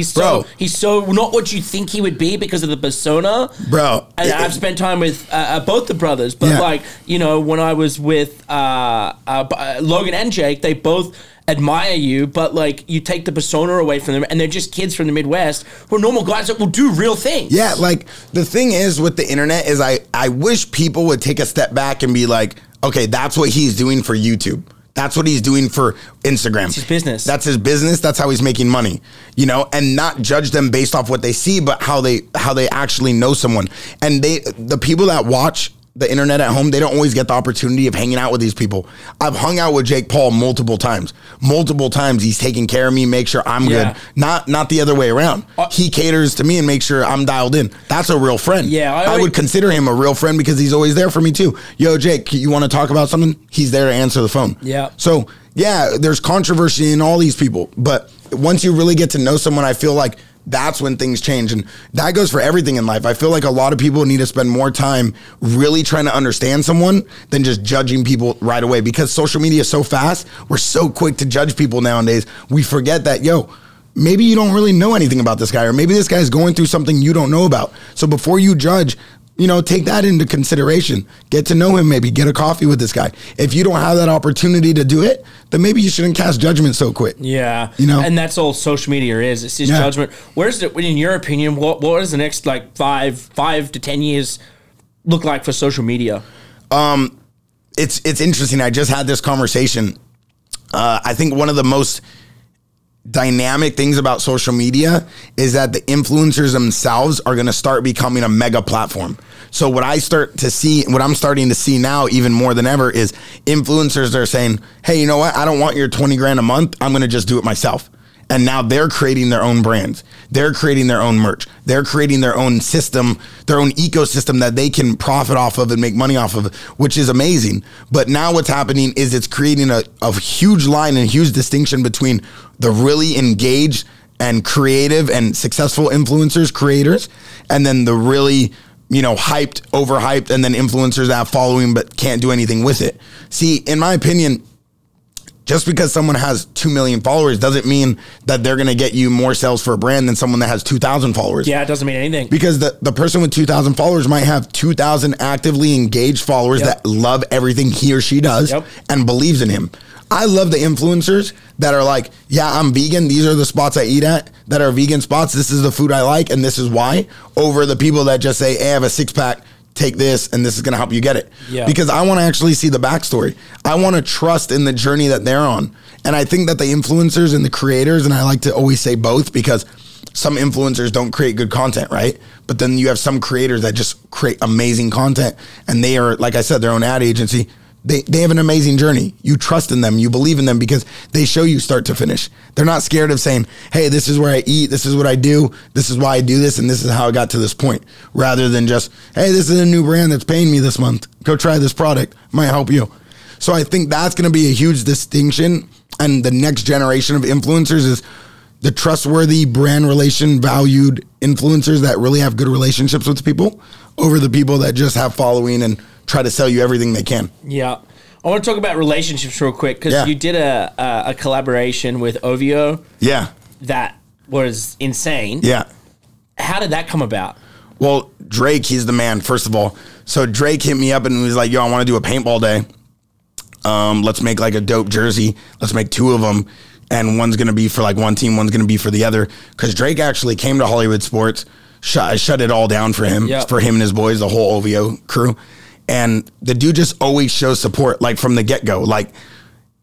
so not what you think he would be because of the persona, bro. And I've spent time with both the brothers, but you know, when I was with Logan and Jake, they both admire you, but like you take the persona away from them, and they're just kids from the Midwest who are normal guys that will do real things. Yeah, like the thing is with the internet is I wish people would take a step back and be like, okay, that's what he's doing for YouTube. That's what he's doing for Instagram. It's his business. That's his business. That's how he's making money, you know, and not judge them based off what they see, but how they actually know someone. And the people that watch the internet at home, they don't always get the opportunity of hanging out with these people. I've hung out with Jake Paul multiple times. He's taking care of me, make sure I'm good. Not the other way around. He caters to me and makes sure I'm dialed in. That's a real friend. Yeah, I would consider him a real friend because he's always there for me too. Yo, Jake, you want to talk about something? He's there to answer the phone. Yeah. So yeah, there's controversy in all these people, but once you really get to know someone, I feel like that's when things change. And that goes for everything in life. I feel like a lot of people need to spend more time really trying to understand someone than just judging people right away, because social media is so fast. We're so quick to judge people nowadays. We forget that, yo, maybe you don't really know anything about this guy, or maybe this guy is going through something you don't know about. So before you judge, you know, take that into consideration. Get to know him, maybe get a coffee with this guy. If you don't have that opportunity to do it, then maybe you shouldn't cast judgment so quick. Yeah. You know? And that's all social media is. It's just judgment. Where's it, in your opinion, what does the next like five to 10 years look like for social media? It's interesting. I just had this conversation. I think one of the most dynamic things about social media is that the influencers themselves are going to start becoming a mega platform. So what I'm starting to see now even more than ever is influencers that are saying, hey, you know what? I don't want your 20 grand a month. I'm going to just do it myself. And now they're creating their own brands. They're creating their own merch. They're creating their own system, their own ecosystem that they can profit off of and make money off of, which is amazing. But now what's happening is it's creating a huge line and huge distinction between the really engaged and creative and successful influencers, creators, and then the really, you know, hyped, overhyped, and then influencers that have following but can't do anything with it. See, in my opinion, just because someone has 2 million followers doesn't mean that they're going to get you more sales for a brand than someone that has 2,000 followers. Yeah, it doesn't mean anything. Because the person with 2,000 followers might have 2,000 actively engaged followers that love everything he or she does and believes in him. I love the influencers that are like, yeah, I'm vegan. These are the spots I eat at that are vegan spots. This is the food I like, and this is why. Over the people that just say, hey, I have a six-pack. Take this, and this is going to help you get it. Yeah. Because I want to actually see the backstory. I want to trust in the journey that they're on. And I think that the influencers and the creators, and I like to always say both, because some influencers don't create good content, right? But then you have some creators that just create amazing content, and they are, like I said, their own ad agency. They have an amazing journey. You trust in them. You believe in them because they show you start to finish. They're not scared of saying, hey, this is where I eat. This is what I do. This is why I do this. And this is how I got to this point. Rather than just, hey, this is a new brand that's paying me this month. Go try this product. Might help you. So I think that's going to be a huge distinction. And the next generation of influencers is the trustworthy, brand relation valued influencers that really have good relationships with people over the people that just have following and try to sell you everything they can. Yeah. I want to talk about relationships real quick, because you did a collaboration with OVO. Yeah. That was insane. Yeah. How did that come about? Well, Drake, he's the man, first of all. So Drake hit me up and was like, yo, I want to do a paintball day. Let's make like a dope jersey. Let's make 2 of them. And one's going to be for like one team, one's going to be for the other. Because Drake actually came to Hollywood Sports. I shut it all down for him, for him and his boys, the whole OVO crew. And the dude just always shows support, like from the get-go. Like,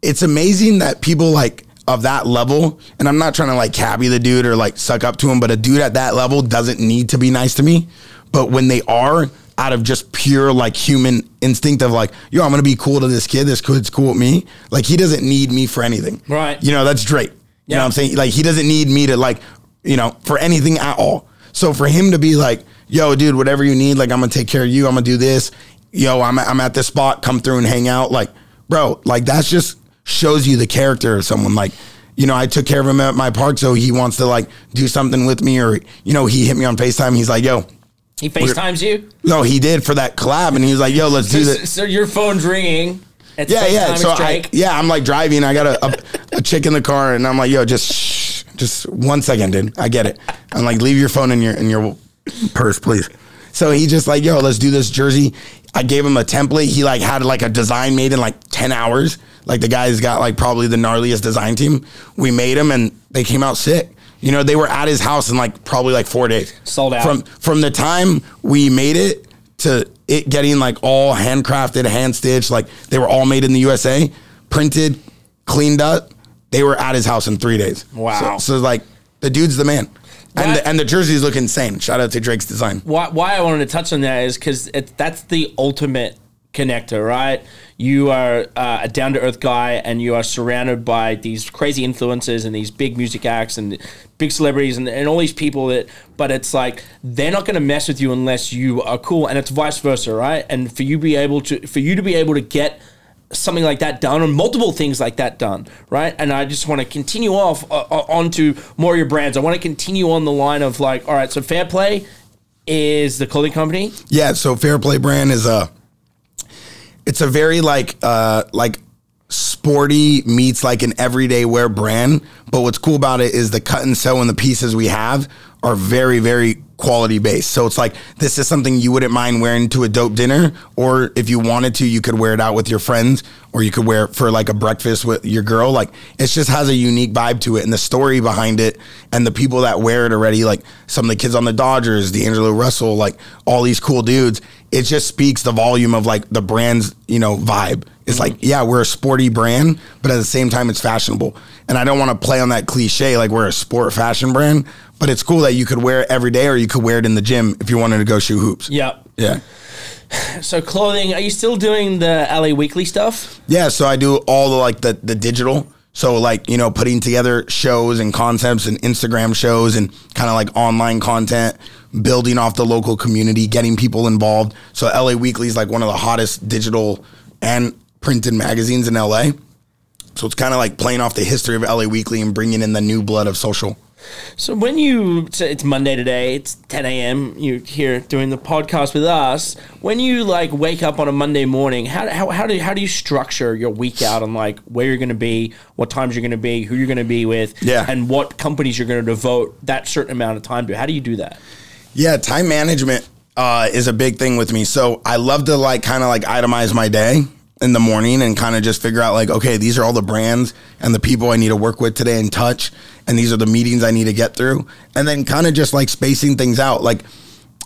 it's amazing that people like of that level, and I'm not trying to like cabbie the dude or like suck up to him, but a dude at that level doesn't need to be nice to me. But when they are, out of just pure like human instinct of like, yo, I'm gonna be cool to this kid, this kid's cool with me. Like, he doesn't need me for anything. Right. You know, that's Drake. You know what I'm saying? Like, he doesn't need me to like, you know, for anything at all. So for him to be like, yo, dude, whatever you need, like, I'm gonna take care of you, I'm gonna do this. Yo, I'm at this spot, come through and hang out. Like, bro, like, that's just shows you the character of someone. Like, you know, I took care of him at my park, so he wants to like do something with me, or, you know, he hit me on FaceTime. He's like, yo. He FaceTimes you? No, he did for that collab, and he was like, yo, let's do this. So your phone's ringing. It's yeah. So Drake. I'm like driving. I got a chick in the car, and I'm like, yo, just 1 second, dude. I get it. I'm like, leave your phone in your purse, please. So he just like, yo, let's do this jersey. I gave him a template. He like had like a design made in like 10 hours. Like, the guy's got like probably the gnarliest design team. We made them, and they came out sick. You know, they were at his house in like probably like 4 days. Sold out. From the time we made it to it getting like all handcrafted, hand stitched, like they were all made in the USA, printed, cleaned up. They were at his house in 3 days. Wow. So like, the dude's the man. And the jerseys look insane. Shout out to Drake's design. Why I wanted to touch on that is because that's the ultimate connector, right? You are a down-to-earth guy, and you are surrounded by these crazy influencers and these big music acts and big celebrities and all these people but it's like, they're not going to mess with you unless you are cool, and it's vice versa, right? And for you to be able to get something like that done, or multiple things like that done, right? And I just want to continue onto more of your brands. I want to continue on the line of like, all right, so Fair Play is the clothing company. Yeah, so Fair Play brand is it's a very like sporty meets like an everyday wear brand. But what's cool about it is the cut and sew and the pieces we have are very, very quality based. So it's like, this is something you wouldn't mind wearing to a dope dinner, or if you wanted to, you could wear it out with your friends, or you could wear it for like a breakfast with your girl. Like, it just has a unique vibe to it, and the story behind it, and the people that wear it already, like some of the kids on the Dodgers, D'Angelo Russell, like all these cool dudes. It just speaks the volume of like the brand's, you know, vibe. It's like, yeah, we're a sporty brand, but at the same time, it's fashionable. And I don't want to play on that cliche, like we're a sport fashion brand, but it's cool that you could wear it every day, or you could wear it in the gym if you wanted to go shoot hoops. Yep. Yeah. So clothing, are you still doing the LA Weekly stuff? Yeah, so I do all the like the digital. So like, you know, putting together shows and concepts and Instagram shows and kind of like online content, building off the local community, getting people involved. So LA Weekly is like one of the hottest digital and printed magazines in LA. So it's kind of like playing off the history of LA Weekly and bringing in the new blood of social. So it's Monday today, it's 10 a.m., you're here doing the podcast with us. When you like wake up on a Monday morning, how do you structure your week out on like where you're going to be, what times you're going to be, who you're going to be with, and what companies you're going to devote that certain amount of time to? How do you do that? Yeah, time management is a big thing with me. So I love to like kind of like itemize my day in the morning and kind of just figure out like, okay, these are all the brands and the people I need to work with today and touch, and these are the meetings I need to get through, and then kind of just like spacing things out. Like,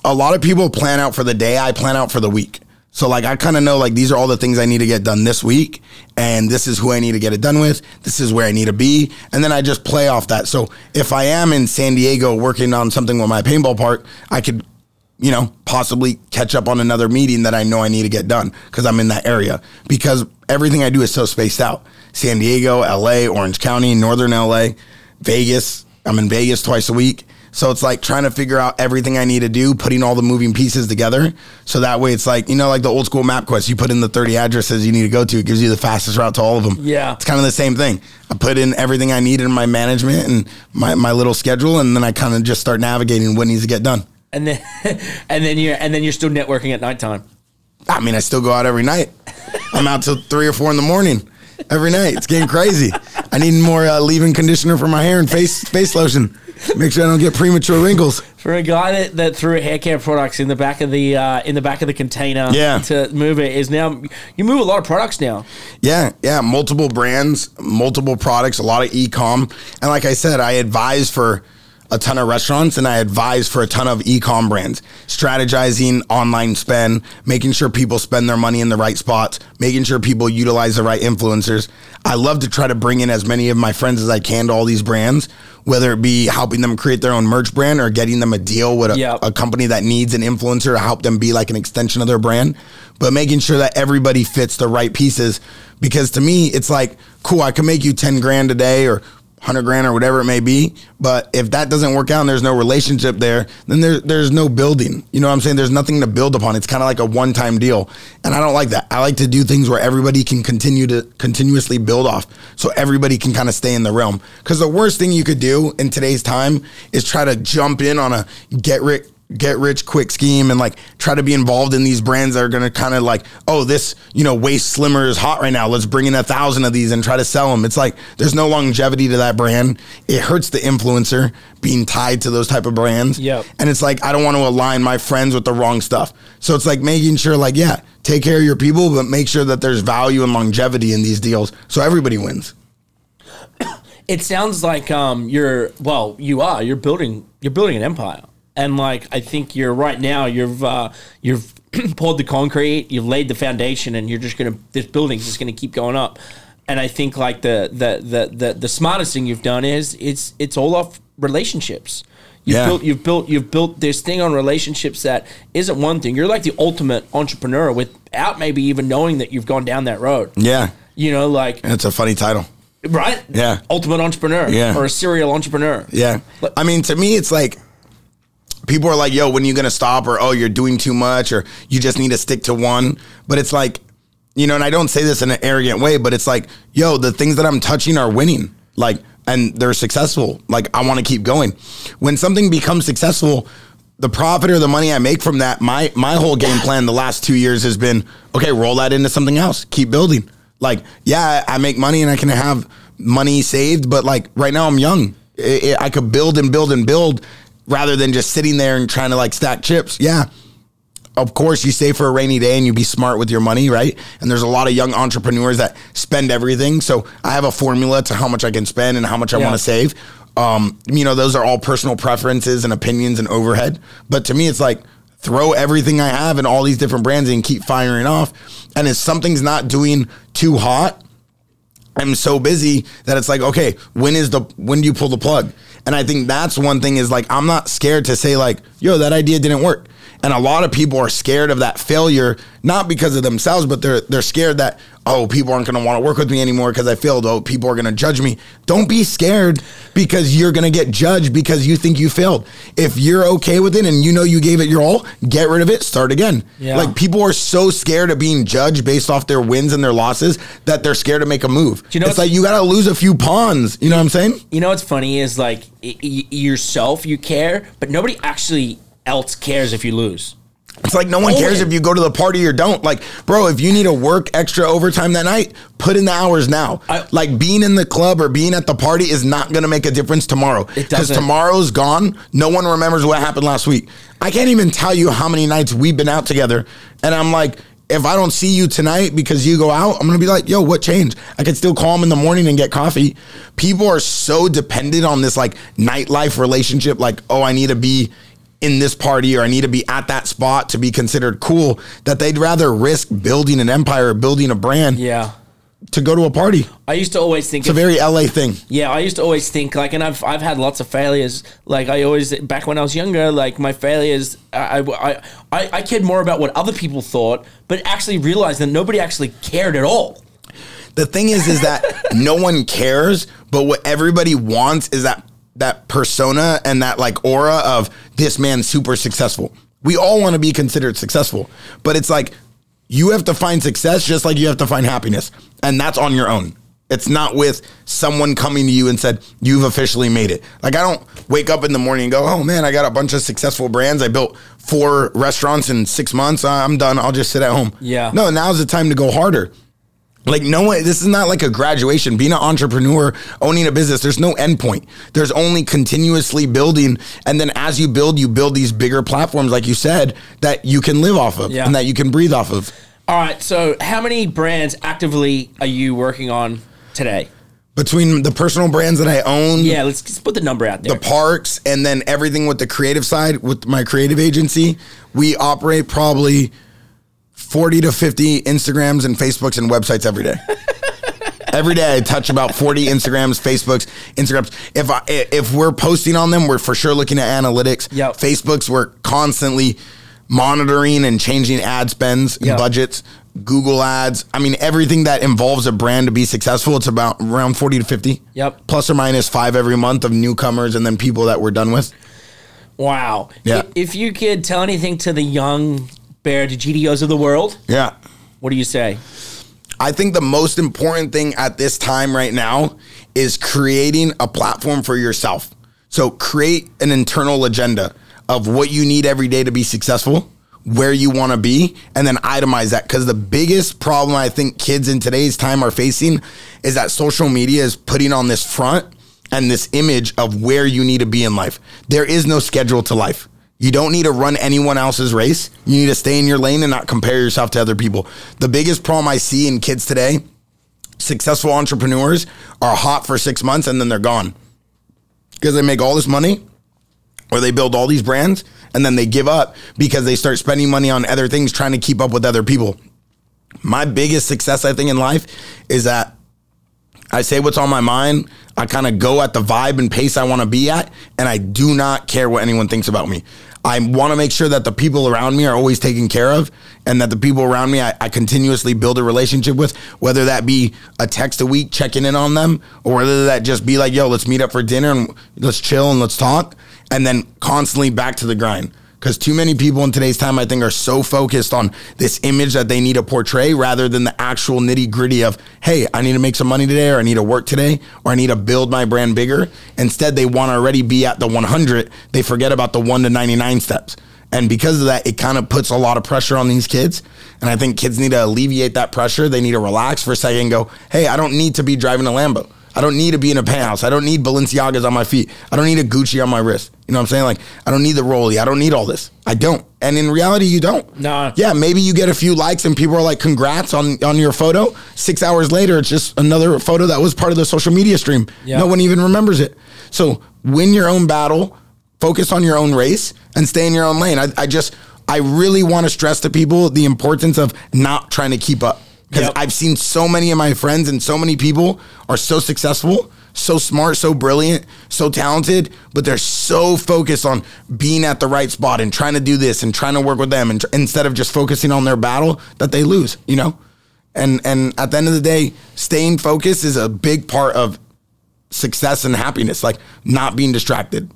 a lot of people plan out for the day, I plan out for the week. So like, I kind of know like, these are all the things I need to get done this week, and this is who I need to get it done with, this is where I need to be, and then I just play off that. So if I am in San Diego working on something with my paintball park, I could, you know, possibly catch up on another meeting that I know I need to get done because I'm in that area, because everything I do is so spaced out. San Diego, LA, Orange County, Northern LA, Vegas. I'm in Vegas twice a week. So it's like trying to figure out everything I need to do, putting all the moving pieces together. So that way it's like, you know, like the old school MapQuest, you put in the 30 addresses you need to go to. It gives you the fastest route to all of them. Yeah. It's kind of the same thing. I put in everything I need in my management and my little schedule, and then I kind of just start navigating what needs to get done. And then you're still networking at nighttime. I mean, I still go out every night. I'm out till 3 or 4 in the morning every night. It's getting crazy. I need more leave-in conditioner for my hair and face lotion. Make sure I don't get premature wrinkles. For a guy that threw hair care products in the back of the container to move it, is now you move a lot of products now. Yeah, multiple brands, multiple products, a lot of e-com, and like I said, I advise for a ton of restaurants and I advise for a ton of e-com brands, strategizing online spend, making sure people spend their money in the right spots, making sure people utilize the right influencers. I love to try to bring in as many of my friends as I can to all these brands, whether it be helping them create their own merch brand or getting them a deal with a company that needs an influencer to help them be like an extension of their brand, but making sure that everybody fits the right pieces. Because to me, it's like, cool, I can make you 10 grand a day or 100 grand or whatever it may be. But if that doesn't work out and there's no relationship there, then there's no building. You know what I'm saying? There's nothing to build upon. It's kind of like a one-time deal. And I don't like that. I like to do things where everybody can continuously build off so everybody can kind of stay in the realm. Because the worst thing you could do in today's time is try to jump in on a get rich quick scheme and like try to be involved in these brands that are going to kind of like, oh, this, waist slimmer is hot right now. Let's bring in 1,000 of these and try to sell them. It's like, there's no longevity to that brand. It hurts the influencer being tied to those type of brands. Yep. And it's like, I don't want to align my friends with the wrong stuff. So it's like making sure like, yeah, take care of your people, but make sure that there's value and longevity in these deals. So everybody wins. It sounds like you're building an empire. And like, I think you're right now, you've poured the concrete, you've laid the foundation, and this building's just gonna keep going up. And I think like the smartest thing you've done is it's all off relationships. You've built this thing on relationships that isn't one thing. You're like the ultimate entrepreneur without maybe even knowing that you've gone down that road. Yeah. Like it's a funny title. Right? Yeah. Ultimate entrepreneur. Yeah. Or a serial entrepreneur. Yeah. I mean, to me, it's like, people are like, yo, when are you going to stop? Or, oh, you're doing too much, or you just need to stick to one. But it's like, and I don't say this in an arrogant way, but it's like, yo, the things that I'm touching are winning. Like, and they're successful. Like, I want to keep going. When something becomes successful, the profit or the money I make from that, my whole game plan the last 2 years has been, okay, roll that into something else. Keep building. Like, yeah, I make money and I can have money saved, but like right now I'm young. I could build and build and build rather than just sitting there and trying to like stack chips. Yeah. Of course, you save for a rainy day and you be smart with your money, right? And there's a lot of young entrepreneurs that spend everything. So I have a formula to how much I can spend and how much I want to save. Those are all personal preferences and opinions and overhead. But to me, it's like, throw everything I have in all these different brands and keep firing off. And if something's not doing too hot, I'm so busy that it's like, okay, when do you pull the plug? And I think that's one thing is like, I'm not scared to say like, yo, that idea didn't work. And a lot of people are scared of that failure, not because of themselves, but they're scared that, oh, people aren't going to want to work with me anymore because I failed. Oh, people are going to judge me. Don't be scared because you're going to get judged because you think you failed. If you're okay with it and you gave it your all, get rid of it, start again. Yeah. Like people are so scared of being judged based off their wins and their losses that they're scared to make a move. It's like you got to lose a few pawns. You know what I'm saying? You know what's funny is like yourself, you care, but nobody actually else cares if you lose. It's like no one cares if you go to the party or don't. Like, bro, if you need to work extra overtime that night, put in the hours now. Like being in the club or being at the party is not going to make a difference tomorrow. Because tomorrow's gone. No one remembers what happened last week. I can't even tell you how many nights we've been out together. And I'm like, if I don't see you tonight because you go out, I'm going to be like, yo, what changed? I could still call them in the morning and get coffee. People are so dependent on this like nightlife relationship. Like, oh, I need to be in this party or I need to be at that spot to be considered cool, that they'd rather risk building an empire or building a brand to go to a party. I used to always think it's a very LA thing. Yeah, I used to always think like, and I've had lots of failures. Like I always, back when I was younger, like my failures, I cared more about what other people thought, but actually realized that nobody actually cared at all. The thing is that no one cares, but what everybody wants is that persona and that like aura of this man's super successful. We all want to be considered successful, but it's like you have to find success just like you have to find happiness. And that's on your own. It's not with someone coming to you and said, you've officially made it. Like I don't wake up in the morning and go, oh man, I got a bunch of successful brands. I built 4 restaurants in 6 months. I'm done. I'll just sit at home. Yeah. No, now's the time to go harder. Like no one, this is not like a graduation. Being an entrepreneur, owning a business, there's no end point. There's only continuously building. And then as you build these bigger platforms, like you said, that you can live off of and that you can breathe off of. All right. So how many brands actively are you working on today? Between the personal brands that I own, Yeah, let's just put the number out there. the parks, and then everything with the creative side, with my creative agency, we operate probably 40 to 50 Instagrams and Facebooks and websites every day. Every day I touch about 40 Instagrams, Facebooks, Instagrams. If we're posting on them, we're for sure looking at analytics. Yep. Facebooks, we're constantly monitoring and changing ad spends and budgets. Google ads. I mean, everything that involves a brand to be successful, it's about around 40 to 50. Yep. Plus or minus 5 every month of newcomers and then people that we're done with. Wow. Yeah. If you could tell anything to the young Bear Degidios of the world, Yeah. what do you say? I think the most important thing at this time right now is creating a platform for yourself. So create an internal agenda of what you need every day to be successful, where you want to be, and then itemize that. Because the biggest problem I think kids in today's time are facing is that social media is putting on this front and this image of where you need to be in life. There is no schedule to life. You don't need to run anyone else's race. You need to stay in your lane and not compare yourself to other people. The biggest problem I see in kids today, successful entrepreneurs are hot for 6 months and then they're gone. Because they make all this money or they build all these brands and then they give up because they start spending money on other things trying to keep up with other people. My biggest success, I think, in life is that I say what's on my mind. I kind of go at the vibe and pace I want to be at, and I do not care what anyone thinks about me. I want to make sure that the people around me are always taken care of, and that the people around me I continuously build a relationship with, whether that be a text a week checking in on them, or whether that just be like, yo, let's meet up for dinner and let's chill and let's talk, and then constantly back to the grind. Because too many people in today's time, I think, are so focused on this image that they need to portray rather than the actual nitty gritty of, hey, I need to make some money today, or I need to work today, or I need to build my brand bigger. Instead, they want to already be at the 100. They forget about the 1 to 99 steps. And because of that, it kind of puts a lot of pressure on these kids. And I think kids need to alleviate that pressure. They need to relax for a second and go, hey, I don't need to be driving a Lambo. I don't need to be in a penthouse. I don't need Balenciagas on my feet. I don't need a Gucci on my wrist. You know what I'm saying? Like, I don't need the Rollie. I don't need all this. I don't. And in reality, you don't. No. Yeah, maybe you get a few likes and people are like, congrats on your photo. 6 hours later, it's just another photo that was part of the social media stream. Yeah. No one even remembers it. So win your own battle, focus on your own race, and stay in your own lane. I really want to stress to people the importance of not trying to keep up. Because I've seen so many of my friends and so many people are so successful, so smart, so brilliant, so talented, but they're so focused on being at the right spot and trying to do this and trying to work with them and instead of just focusing on their battle that they lose, you know? And at the end of the day, staying focused is a big part of success and happiness, like not being distracted,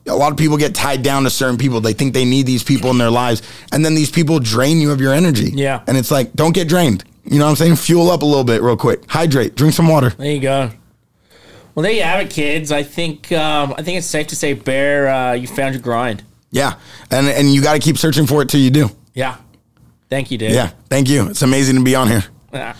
a lot of people get tied down to certain people. They think they need these people in their lives. And then these people drain you of your energy. Yeah. And it's like, don't get drained. You know what I'm saying? Fuel up a little bit real quick. Hydrate. Drink some water. There you go. Well, there you have it, kids. I think it's safe to say, Bear, you found your grind. Yeah. And you got to keep searching for it till you do. Yeah. Thank you, dude. Yeah. Thank you. It's amazing to be on here. Yeah.